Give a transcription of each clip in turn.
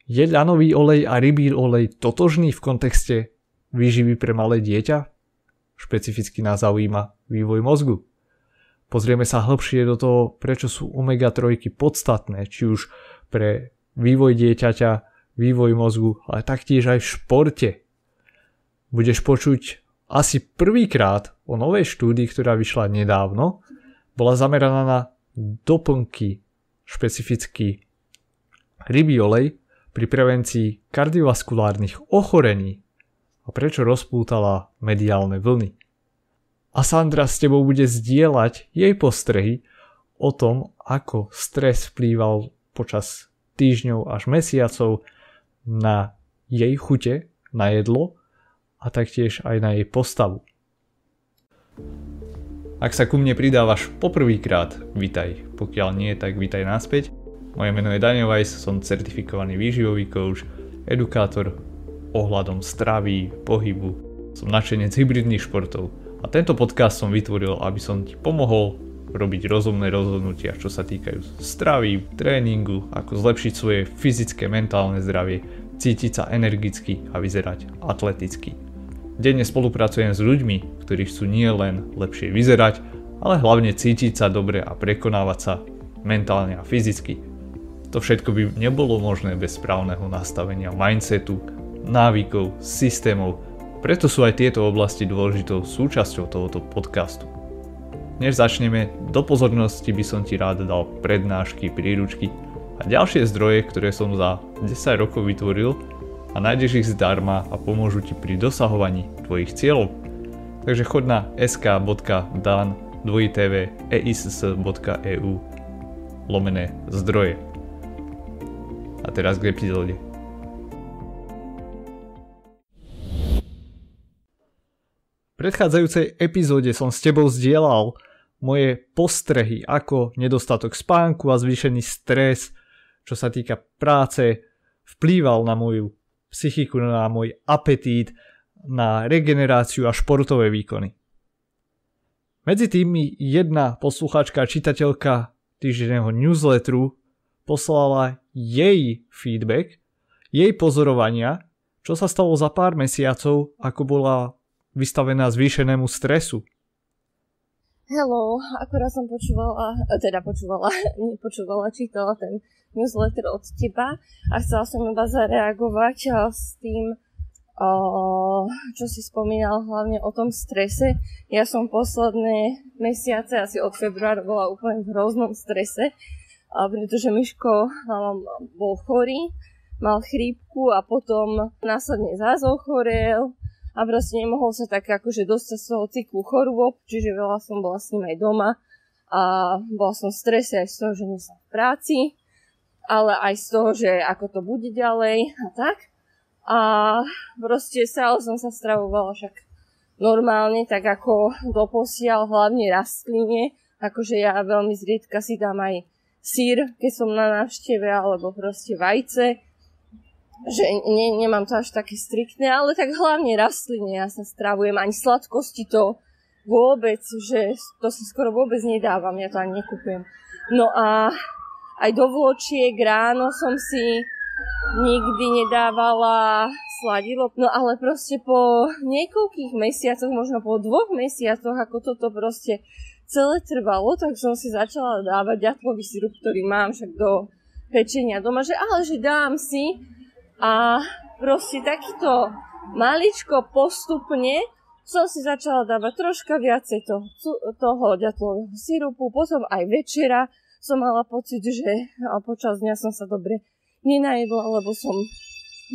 Je ľanový olej a rybí olej totožný v kontexte výživy pre malé dieťa? Špecificky nás zaujíma vývoj mozgu. Pozrieme sa hlbšie do toho, prečo sú omega-3 podstatné, či už pre vývoj dieťaťa, vývoj mozgu, ale taktiež aj v športe. Budeš počuť asi prvýkrát o novej štúdii, ktorá vyšla nedávno. Bola zameraná na doplnky, špecificky rybí olej pri prevencii kardiovaskulárnych ochorení a prečo rozpútala mediálne vlny. A Sandra s tebou bude zdieľať jej postrehy o tom, ako stres vplýval počas týždňov až mesiacov na jej chute, na jedlo a taktiež aj na jej postavu. Ak sa ku mne pridávaš poprvýkrát, vitaj. Pokiaľ nie, tak vitaj naspäť. Moje meno je Daniel Weiss, som certifikovaný výživový coach, edukátor ohľadom stravy, pohybu. Som nadšenec hybridných športov a tento podcast som vytvoril, aby som ti pomohol robiť rozumné rozhodnutia, čo sa týkajú stravy, tréningu, ako zlepšiť svoje fyzické, mentálne zdravie, cítiť sa energicky a vyzerať atleticky. Denne spolupracujem s ľuďmi, ktorí chcú nie len lepšie vyzerať, ale hlavne cítiť sa dobre a prekonávať sa mentálne a fyzicky. To všetko by nebolo možné bez správneho nastavenia mindsetu, návykov, systémov, preto sú aj tieto oblasti dôležitou súčasťou tohoto podcastu. Než začneme, do pozornosti by som ti rád dal prednášky, príručky a ďalšie zdroje, ktoré som za 10 rokov vytvoril a nájdeš ich zdarma a pomôžu ti pri dosahovaní tvojich cieľov. Takže choď na sk.dan.eiss.eu/zdroje. A teraz k epizóde. V predchádzajúcej epizóde som s tebou zdieľal moje postrehy, ako nedostatok spánku a zvýšený stres, čo sa týka práce, vplýval na moju psychiku, na môj apetít, na regeneráciu a športové výkony. Medzi tým mi jedna poslucháčka a čitateľka týždenného newsletteru poslala jej feedback, jej pozorovania, čo sa stalo za pár mesiacov, ako bola vystavená zvýšenému stresu. Hello, akurát som čítala ten newsletter od teba a chcela som iba zareagovať s tým, čo si spomínal hlavne o tom strese. Ja som posledné mesiace, asi od februára, bola úplne v hroznom strese, pretože Miško bol chorý, mal chrípku a potom následne zás ochorel. A proste nemohol sa tak akože dostať z toho cyklu chorôb, čiže veľa som bola s ním aj doma a bola som v strese aj z toho, že nie som v práci, ale aj z toho, že ako to bude ďalej a tak. A proste stále som sa stravovala však normálne, tak ako doposiaľ, hlavne rastline, akože ja veľmi zriedka si dám aj syr, keď som na návšteve, alebo proste vajce, že nemám to až také striktné, ale tak hlavne rastliny ja sa stravujem, ani sladkosti to vôbec, že to si skoro vôbec nedávam, ja to ani nekupujem. No a aj do vločiek ráno som si nikdy nedávala sladidlo, no ale proste po niekoľkých mesiacoch, možno po 2 mesiacoch, ako toto proste celé trvalo, tak som si začala dávať ďatlový sirup, ktorý mám však do pečenia doma, že ale že dám si. A proste takýto maličko postupne som si začala dávať troška viacej toho ďatlového sirupu. Potom aj večera som mala pocit, že počas dňa som sa dobre nenajedla, lebo som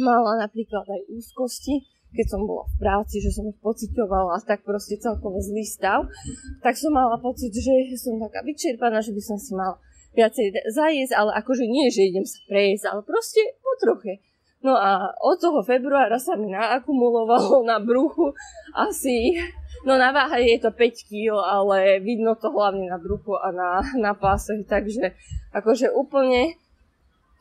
mala napríklad aj úzkosti, keď som bola v práci, že som ich pociťovala a tak proste celkovo zlý stav. Tak som mala pocit, že som taká vyčerpaná, že by som si mala viacej zajesť, ale akože nie, že idem sa prejsť, ale proste po troche. No a od toho februára sa mi naakumulovalo na bruchu asi, no na váhe je to 5 kg, ale vidno to hlavne na bruchu a na páse, takže akože úplne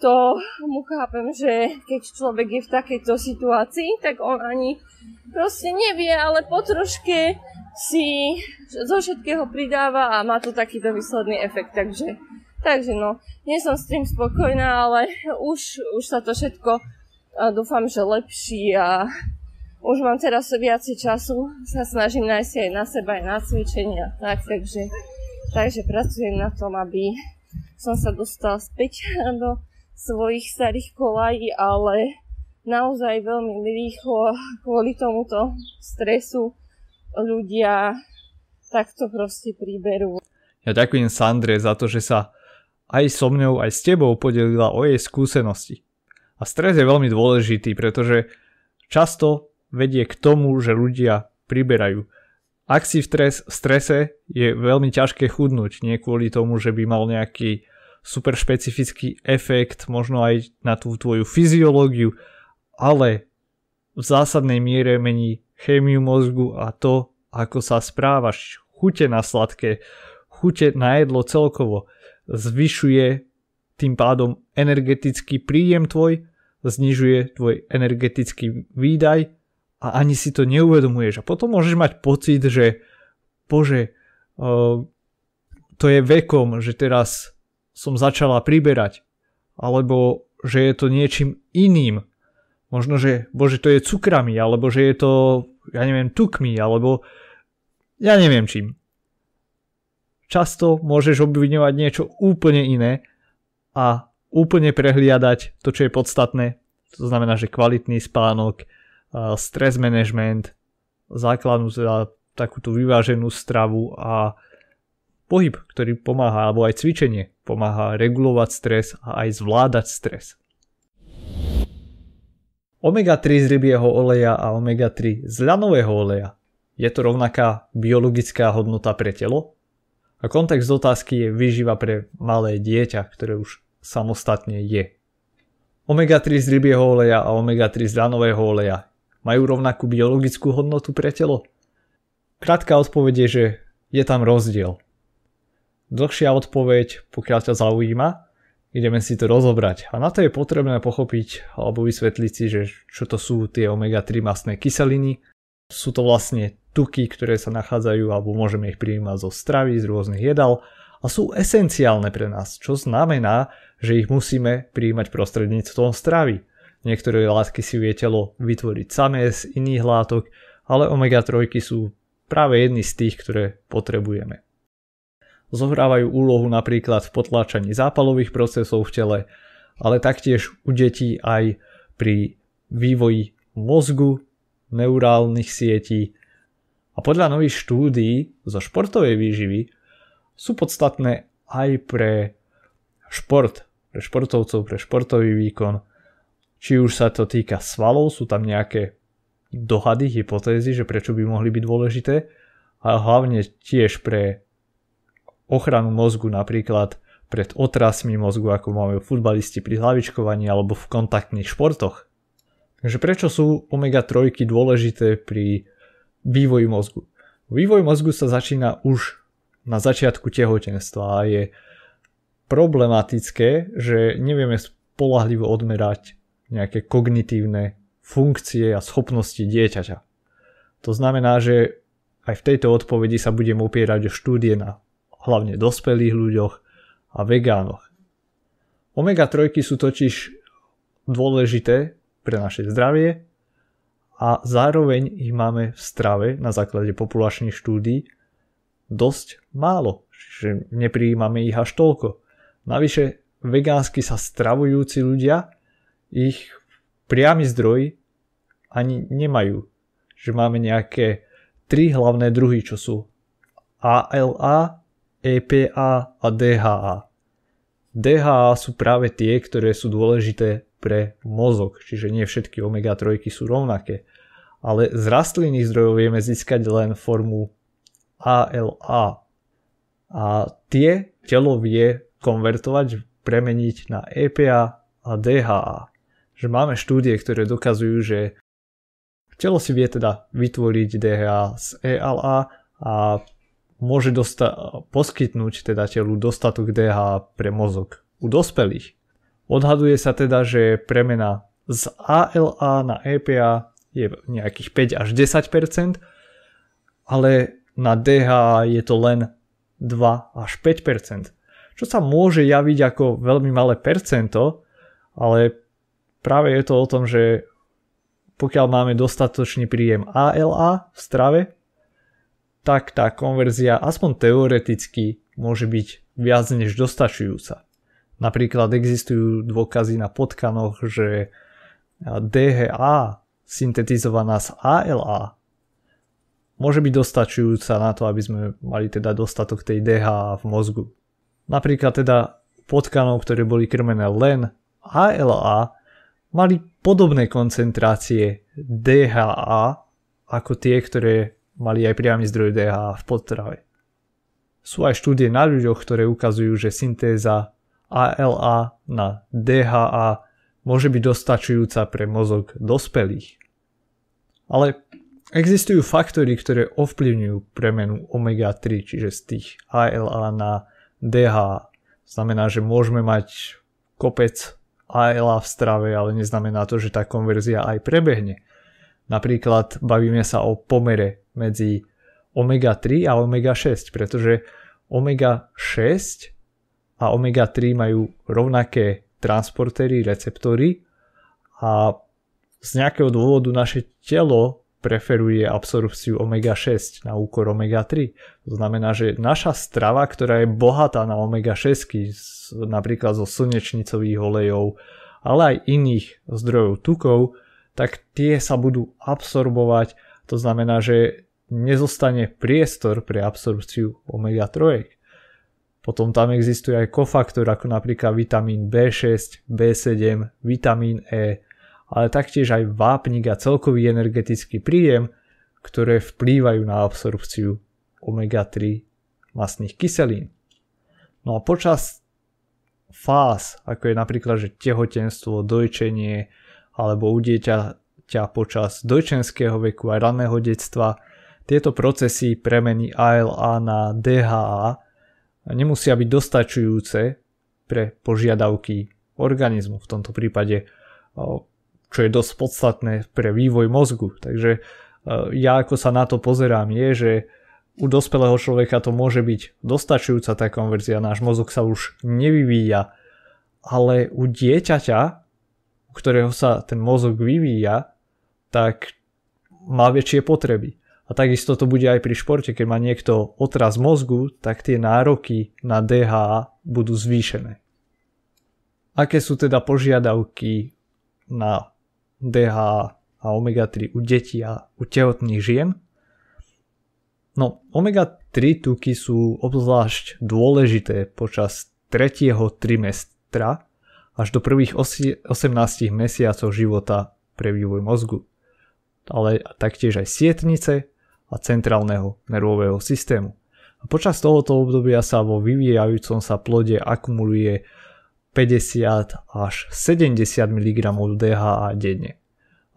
to mu chápem, že keď človek je v takejto situácii, tak on ani proste nevie, ale po troške si zo všetkého pridáva a má to takýto výsledný efekt, takže Takže no, nie som s tým spokojná, ale už sa to všetko dúfam, že lepší a už mám teraz viacej času, sa snažím nájsť aj na seba, aj na cvičenia, takže pracujem na tom, aby som sa dostala späť do svojich starých kolají, ale naozaj veľmi rýchlo kvôli tomuto stresu ľudia takto proste priberú. Ja ďakujem Sandre za to, že sa aj so mňou, aj s tebou podelila o jej skúsenosti. A stres je veľmi dôležitý, pretože často vedie k tomu, že ľudia priberajú. Ak si v strese, je veľmi ťažké chudnúť, nie kvôli tomu, že by mal nejaký super špecifický efekt, možno aj na tú tvoju fyziológiu, ale v zásadnej miere mení chémiu mozgu a to, ako sa správaš, chute na sladké, chute na jedlo celkovo, zvyšuje tým pádom energetický príjem tvoj, znižuje tvoj energetický výdaj a ani si to neuvedomuješ. A potom môžeš mať pocit, že bože, to je vekom, že teraz som začala priberať, alebo že je to niečím iným. Možno, že bože, to je cukrami, alebo že je to, ja neviem, tukmi, alebo ja neviem čím. Často môžeš obviňovať niečo úplne iné a úplne prehliadať to, čo je podstatné. To znamená, že kvalitný spánok, stres management, základnú za takúto vyváženú stravu a pohyb, ktorý pomáha, alebo aj cvičenie pomáha regulovať stres a aj zvládať stres. Omega-3 z rybieho oleja a omega-3 z ľanového oleja. Je to rovnaká biologická hodnota pre telo? A kontext otázky je výživa pre malé dieťa, ktoré už samostatne je. Omega-3 z rybieho oleja a omega-3 z ľanového oleja majú rovnakú biologickú hodnotu pre telo? Krátka odpoveď je, že je tam rozdiel. Dlhšia odpoveď, pokiaľ ťa zaujíma, ideme si to rozobrať. A na to je potrebné pochopiť alebo vysvetliť si, že čo to sú tie omega-3 mastné kyseliny. Sú to vlastne tuky, ktoré sa nachádzajú alebo môžeme ich prijímať zo stravy, z rôznych jedál a sú esenciálne pre nás, čo znamená, že ich musíme prijímať prostredníctvom stravy. Niektoré látky si vie telo vytvoriť samé z iných látok, ale omega-3 sú práve jedny z tých, ktoré potrebujeme. Zohrávajú úlohu napríklad v potláčaní zápalových procesov v tele, ale taktiež u detí aj pri vývoji mozgu, neurálnych sietí. A podľa nových štúdií zo športovej výživy sú podstatné aj pre šport, pre športovcov, pre športový výkon. Či už sa to týka svalov, sú tam nejaké dohady, hypotézy, že prečo by mohli byť dôležité, a hlavne tiež pre ochranu mozgu, napríklad pred otrasmi mozgu, ako máme futbalisti pri hlavičkovaní alebo v kontaktných športoch. Takže prečo sú omega-3 dôležité pri vývoji mozgu? Vývoj mozgu sa začína už na začiatku tehotenstva a je problematické, že nevieme spoľahlivo odmerať nejaké kognitívne funkcie a schopnosti dieťaťa. To znamená, že aj v tejto odpovedi sa budem opierať o štúdie na hlavne dospelých ľuďoch a vegánoch. Omega-3 sú totiž dôležité pre naše zdravie a zároveň ich máme v strave na základe populačných štúdií dosť málo, že neprijímame ich až toľko. Navyše vegánsky sa stravujúci ľudia ich priamy zdroj ani nemajú. Že máme nejaké 3 hlavné druhy, čo sú ALA, EPA a DHA. DHA sú práve tie, ktoré sú dôležité pre mozog, čiže nie všetky omega-3 sú rovnaké. Ale z rastlinných zdrojov vieme získať len formu ALA. A tie telo vie konvertovať, premeniť na EPA a DHA. Že máme štúdie, ktoré dokazujú, že telo si vie teda vytvoriť DHA z ALA a môže poskytnúť teda telu dostatok DHA pre mozog u dospelých. Odhaduje sa teda, že premena z ALA na EPA je nejakých 5 až 10%, ale na DHA je to len 2 až 5%. čo sa môže javiť ako veľmi malé percento, ale práve je to o tom, že pokiaľ máme dostatočný príjem ALA v strave, tak tá konverzia aspoň teoreticky môže byť viac než dostačujúca. Napríklad existujú dôkazy na potkanoch, že DHA syntetizovaná z ALA môže byť dostačujúca na to, aby sme mali teda dostatok tej DHA v mozgu. Napríklad teda potkanov, ktoré boli krmené len ALA, mali podobné koncentrácie DHA ako tie, ktoré mali aj priamy zdroj DHA v potrave. Sú aj štúdie na ľuďoch, ktoré ukazujú, že syntéza ALA na DHA môže byť dostačujúca pre mozog dospelých. Ale existujú faktory, ktoré ovplyvňujú premenu omega-3, čiže z tých ALA na DHA. Znamená, že môžeme mať kopec ALA v strave, ale neznamená to, že tá konverzia aj prebehne. Napríklad bavíme sa o pomere medzi omega-3 a omega-6, pretože omega-6 a omega-3 majú rovnaké transportéry, receptory a z nejakého dôvodu naše telo preferuje absorpciu omega-6 na úkor omega-3. To znamená, že naša strava, ktorá je bohatá na omega-6, napríklad zo slnečnicových olejov, ale aj iných zdrojov tukov, tak tie sa budú absorbovať. To znamená, že nezostane priestor pre absorpciu omega-3. Potom tam existuje aj kofaktor, ako napríklad vitamín B6, B7, vitamín E, ale taktiež aj vápnik a celkový energetický príjem, ktoré vplývajú na absorpciu omega-3 mastných kyselín. No a počas fáz, ako je napríklad že tehotenstvo, dojčenie alebo u dieťaťa počas dojčenského veku a raného detstva, tieto procesy premeny ALA na DHA nemusia byť dostačujúce pre požiadavky organizmu, v tomto prípade, čo je dosť podstatné pre vývoj mozgu. Takže ja ako sa na to pozerám je, že u dospelého človeka to môže byť dostačujúca tá konverzia, náš mozog sa už nevyvíja, ale u dieťaťa, u ktorého sa ten mozog vyvíja, tak má väčšie potreby. A takisto to bude aj pri športe, keď má niekto otras mozgu, tak tie nároky na DHA budú zvýšené. Aké sú teda požiadavky na DHA a omega-3 u detí a u tehotných žien? No, omega-3 tuky sú obzvlášť dôležité počas 3. trimestra až do prvých 18 mesiacov života pre vývoj mozgu, ale taktiež aj sietnice a centrálneho nervového systému. A počas tohoto obdobia sa vo vyvíjajúcom sa plode akumuluje 50 až 70 mg DHA denne.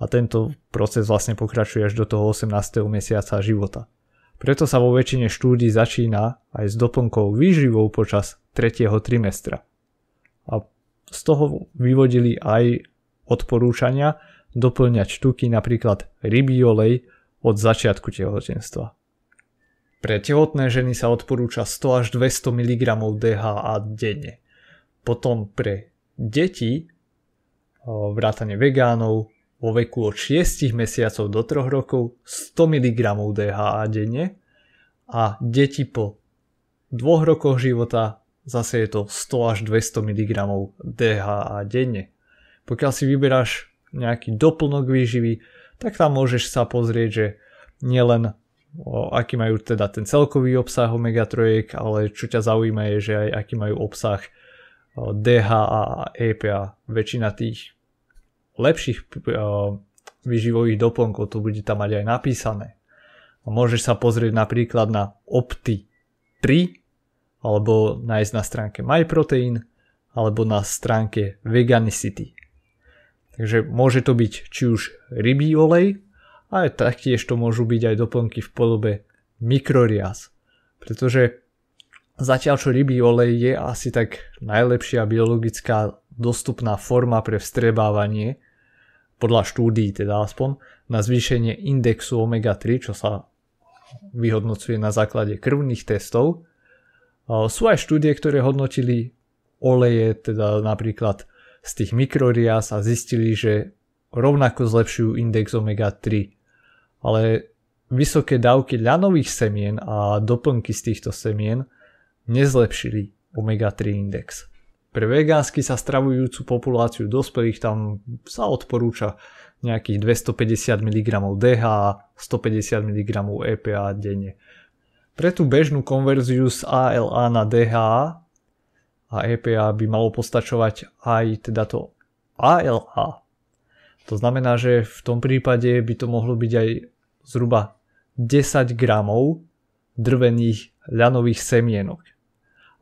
A tento proces vlastne pokračuje až do toho 18. mesiaca života. Preto sa vo väčšine štúdií začína aj s doplnkovou výživou počas 3. trimestra. A z toho vyvodili aj odporúčania doplňať tuky, napríklad rybí olej, od začiatku tehotenstva. Pre tehotné ženy sa odporúča 100 až 200 mg DHA denne. Potom pre deti, vrátane vegánov, vo veku od 6 mesiacov do 3 rokov 100 mg DHA denne a deti po 2 rokoch života zase je to 100 až 200 mg DHA denne. Pokiaľ si vyberáš nejaký doplnok výživy, tak tam môžeš sa pozrieť, že nielen aký majú teda ten celkový obsah omega-3, ale čo ťa zaujíma je, že aj aký majú obsah DHA a EPA. Väčšina tých lepších výživových doplnkov to bude tam mať aj napísané. A môžeš sa pozrieť napríklad na Opti 3 alebo nájsť na stránke MyProtein alebo na stránke Veganicity. Takže môže to byť či už rybí olej, ale taktiež to môžu byť aj doplnky v podobe mikroriaz. Pretože zatiaľ čo rybí olej je asi tak najlepšia biologická dostupná forma pre vstrebávanie, podľa štúdií teda aspoň, na zvýšenie indexu omega-3, čo sa vyhodnocuje na základe krvných testov, Sú aj štúdie, ktoré hodnotili oleje, teda napríklad z tých mikrorias a zistili, že rovnako zlepšujú index omega-3. Ale vysoké dávky ľanových semien a doplnky z týchto semien nezlepšili omega-3 index. Pre vegánsky sa stravujúcu populáciu dospelých tam sa odporúča nejakých 250 mg DHA, 150 mg EPA denne. Pre tú bežnú konverziu z ALA na DHA a EPA by malo postačovať aj teda to ALA. To znamená, že v tom prípade by to mohlo byť aj zhruba 10 gramov drvených ľanových semienok.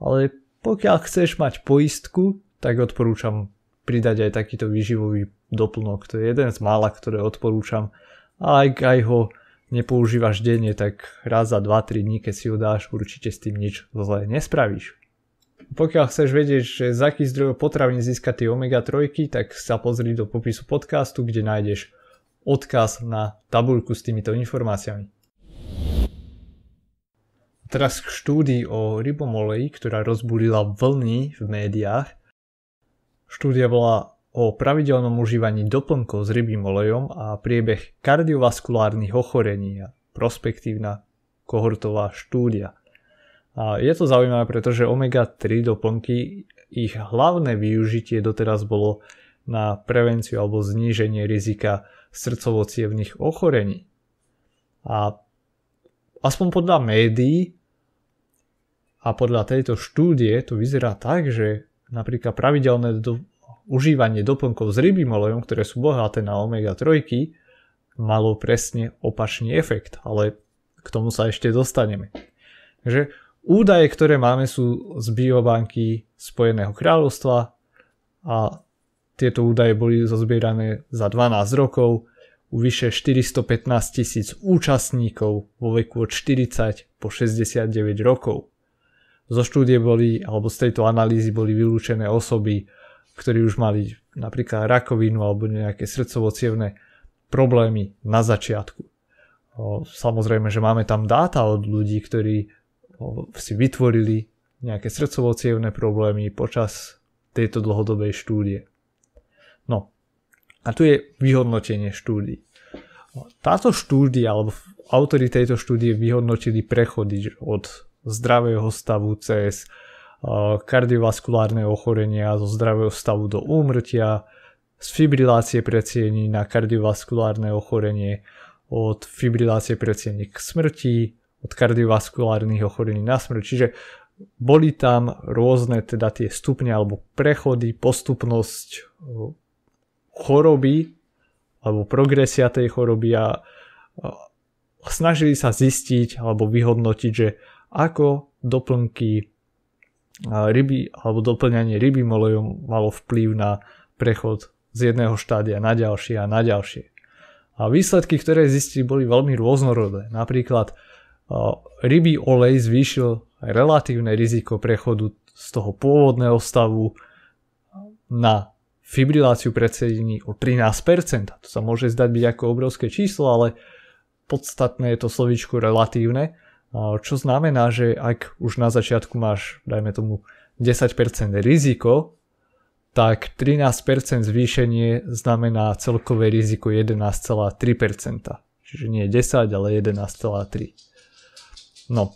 Ale pokiaľ chceš mať poistku, tak odporúčam pridať aj takýto výživový doplnok. To je jeden z mála, ktoré odporúčam. A aj ho nepoužívaš denne, tak raz za 2-3 dní, keď si ho dáš, určite s tým nič zle nespravíš. Pokiaľ chceš vedieť, že z akých zdrojov potravín získať tie omega-3, tak sa pozri do popisu podcastu, kde nájdeš odkaz na tabuľku s týmito informáciami. Teraz k štúdii o rybom oleji, ktorá rozbúrila vlny v médiách. Štúdia bola o pravidelnom užívaní doplnkov s rybím olejom a priebeh kardiovaskulárnych ochorení a prospektívna kohortová štúdia. A je to zaujímavé, pretože omega-3 doplnky, ich hlavné využitie doteraz bolo na prevenciu alebo zníženie rizika srdcovo-cievnych ochorení. A aspoň podľa médií a podľa tejto štúdie to vyzerá tak, že napríklad pravidelné užívanie doplnkov s rybím olejom, ktoré sú bohaté na omega-3, malo presne opačný efekt, ale k tomu sa ešte dostaneme. Takže údaje, ktoré máme, sú z biobanky Spojeného kráľovstva a tieto údaje boli zozbierané za 12 rokov u vyše 415 000 účastníkov vo veku od 40 po 69 rokov. Zo štúdie alebo z tejto analýzy boli vylúčené osoby, ktorí už mali napríklad rakovinu alebo nejaké srdcovo-cievne problémy na začiatku. Samozrejme, že máme tam dáta od ľudí, ktorí si vytvorili nejaké srdcovo-cievne problémy počas tejto dlhodobej štúdie. No, a tu je vyhodnotenie štúdií. Táto štúdia, alebo autori tejto štúdie vyhodnotili prechody od zdravého stavu cez kardiovaskulárne ochorenia, zo zdravého stavu do úmrtia, z fibrilácie predsiení na kardiovaskulárne ochorenie, od fibrilácie predsiení k smrti, od kardiovaskulárnych ochorení na smrť. Čiže boli tam rôzne teda tie stupne alebo prechody, postupnosť choroby alebo progresia tej choroby a snažili sa zistiť alebo vyhodnotiť, že ako doplnky ryby alebo doplňanie rybím olejom malo vplyv na prechod z jedného štádia na ďalšie a na ďalšie. A výsledky, ktoré zistili, boli veľmi rôznorodé. Napríklad rybí olej zvýšil relatívne riziko prechodu z toho pôvodného stavu na fibriláciu predsedení o 13%. To sa môže zdať byť ako obrovské číslo, ale podstatné je to slovíčko relatívne, čo znamená, že ak už na začiatku máš, dajme tomu, 10% riziko, tak 13% zvýšenie znamená celkové riziko 11,3%. Čiže nie 10, ale 11,3. No,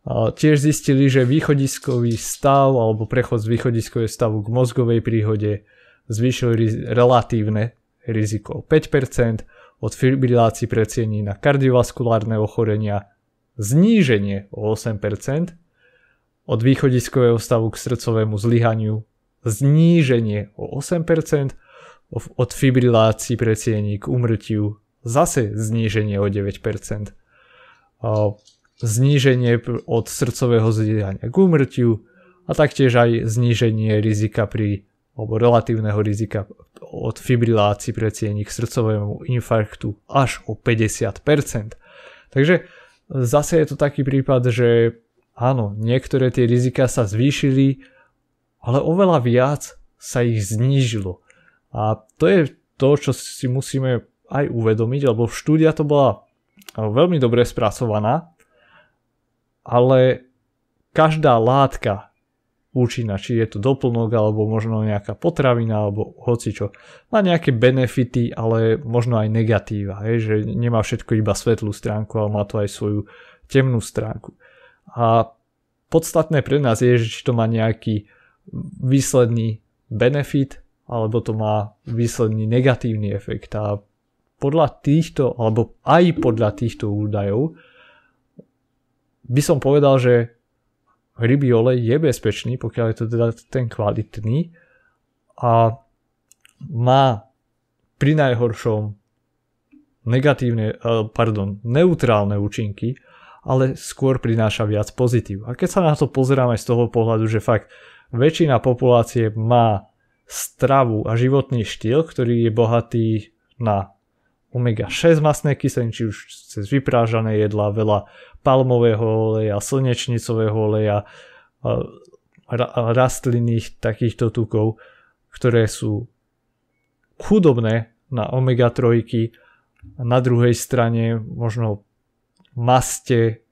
tiež zistili, že východiskový stav alebo prechod z východiskového stavu k mozgovej príhode zvýšil relatívne riziko 5%, od fibrilácií predsiení na kardiovaskulárne ochorenia zníženie o 8%, od východiskového stavu k srdcovému zlyhaniu zníženie o 8%, od fibrilácií predsiení k úmrtiu zase zníženie o 9%, zníženie od srdcového zlyhania k úmrtiu a taktiež aj zníženie rizika alebo relatívneho rizika od fibrilácií predsiení k srdcovému infarktu až o 50%. Takže zase je to taký prípad, že áno, niektoré tie rizika sa zvýšili, ale oveľa viac sa ich znížilo. A to je to, čo si musíme aj uvedomiť, lebo štúdia to bola veľmi dobre spracovaná, ale každá látka účinná, či je to doplnok, alebo možno nejaká potravina, alebo hocičo, má nejaké benefity, ale možno aj negatíva, že nemá všetko iba svetlú stránku, ale má to aj svoju temnú stránku. A podstatné pre nás je, že či to má nejaký výsledný benefit, alebo to má výsledný negatívny efekt. A podľa týchto, alebo aj podľa týchto údajov by som povedal, že rybí olej je bezpečný, pokiaľ je to teda ten kvalitný a má pri najhoršom neutrálne účinky, ale skôr prináša viac pozitív. A keď sa na to pozeráme z toho pohľadu, že fakt väčšina populácie má stravu a životný štýl, ktorý je bohatý na omega-6 mastné kyseliny, či už cez vyprážané jedlá, veľa palmového oleja, slnečnicového oleja, rastlinných takýchto tukov, ktoré sú chudobné na omega-3, na druhej strane možno maste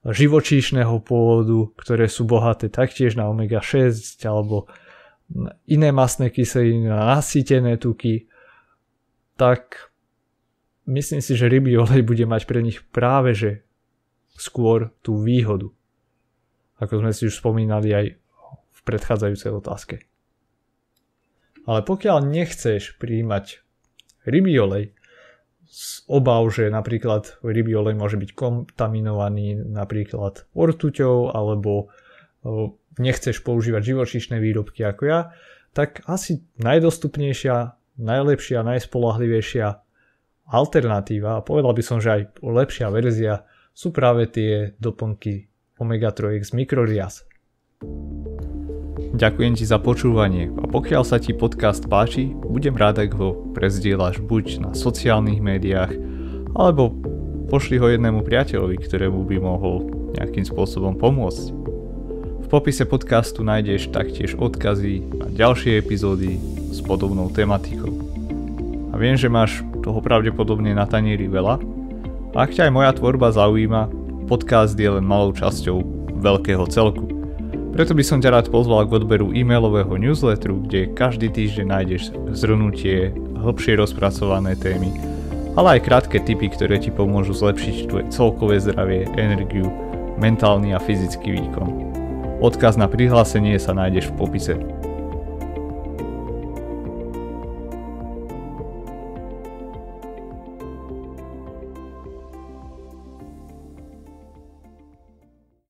živočíšneho pôvodu, ktoré sú bohaté taktiež na omega-6 alebo iné mastné kyseliny, na nasýtené tuky, tak myslím si, že rybí olej bude mať pre nich práve že skôr tú výhodu. Ako sme si už spomínali aj v predchádzajúcej otázke. Ale pokiaľ nechceš prijímať rybí olej z obav, že napríklad rybí olej môže byť kontaminovaný napríklad ortuťou alebo nechceš používať živočíšne výrobky ako ja, tak asi najdostupnejšia, najlepšia, najspoľahlivejšia alternatíva, a povedal by som, že aj lepšia verzia, sú práve tie doplnky omega-3 z Microrias. Ďakujem ti za počúvanie a pokiaľ sa ti podcast páči, budem rád, ak ho prezdieľaš buď na sociálnych médiách, alebo pošli ho jednému priateľovi, ktorému by mohol nejakým spôsobom pomôcť. V popise podcastu nájdeš taktiež odkazy na ďalšie epizódy s podobnou tematikou. A viem, že máš toho pravdepodobne na tanieri veľa. A ak ťa aj moja tvorba zaujíma, podcast je len malou časťou veľkého celku. Preto by som ťa rád pozval k odberu e-mailového newsletteru, kde každý týždeň nájdeš zhrnutie, hlbšie rozpracované témy, ale aj krátke tipy, ktoré ti pomôžu zlepšiť tvoje celkové zdravie, energiu, mentálny a fyzický výkon. Odkaz na prihlásenie sa nájdeš v popise.